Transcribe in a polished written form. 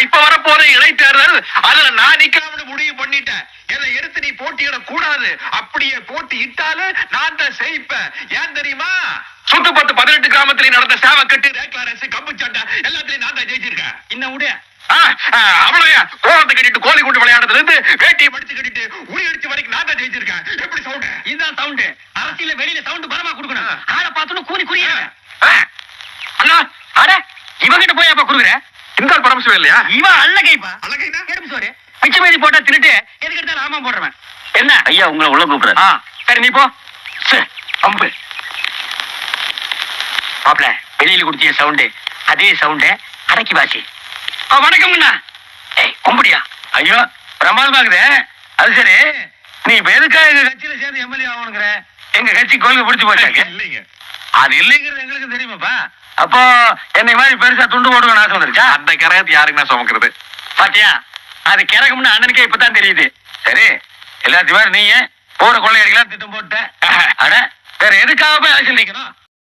இப்ப வரப்போற இடைத்தேர்தல் அதுல நான் நிக்கலாம்னு முடிவு பண்ணிட்டேன். என்னை எடுத்து நீ போட்டியிட கூடாது. அப்படியே போட்டி இட்டாலும் நான் தான் செய்ப்பேன். ஏன் தெரியுமா? சுத்து 18 கிராமத்திலேயே நடந்த சேவக்கட்டு, ரேக்லாரஸ், கம்பு சண்டை எல்லாத்திலையும் நான் தான் ஜெயிச்சிருக்கேன். இன்னும் விடு. அவ்வளவுயா? கோலத்தை கட்டிட்டு கோழி குண்டு விளையாடுறதுல இருந்து வேட்டியை படிச்சு கட்டிட்டு உரி அடிச்சு வரைக்கும் நான் தான் ஜெயிச்சிருக்கேன். எப்படி சவுண்ட்? இதுதான் சவுண்ட். அரசியல வெளியில சவுண்ட் பலமா கொடுக்கணும். ஆளை பார்த்துன்னு கூறி குறிய. அண்ணா, அட இவங்கிட்ட போய் அப்ப குடுக்குற. இந்த பரமசிவம் இல்லையா? இவன் அல்லகைப்பா. அழகைனா எறும்பு சோறு பிச்சை மீதி போட்டா தின்னுட்டு எதுக்கு எடுத்தாலும் ஆமா போடுறவன். என்ன ஐயா உங்களை உள்ள கூப்பிடுறேன். சரி நீ போ. அம்பு மாப்ள வெளியில குடிச்சிய சவுண்டு அதே சவுண்ட அடக்கி வாசி. வணக்கம்ண்ணா. கும்பிடியா? ஐயோ பிரமாதமா இருக்குது. அது சரி, நீ இப்ப எதுக்காக எங்க கட்சியில சேர்ந்து எம்எல்ஏ ஆகணுங்கிற? எங்க கட்சி கொள்கை பிடிச்சு போச்சாங்க. இல்லைங்க, அது இல்லைங்கிறது எங்களுக்கு தெரியுமாப்பா. அப்போ என்னை மாதிரி பெருசா துண்டு போடுவேன் ஆசை வந்துருச்சா? அந்த கரையத்தை யாருக்குன்னா சுமக்கிறது? பாத்தியா, அது கிறகும்னு அண்ணனுக்கே இப்பதான் தெரியுது. சரி, எல்லாத்தையும் நீங்க போற கொள்ளை அடிக்கலாம் திட்டம் போட்ட. அட வேற எதுக்காக போய் அரசியல் நிக்கணும்?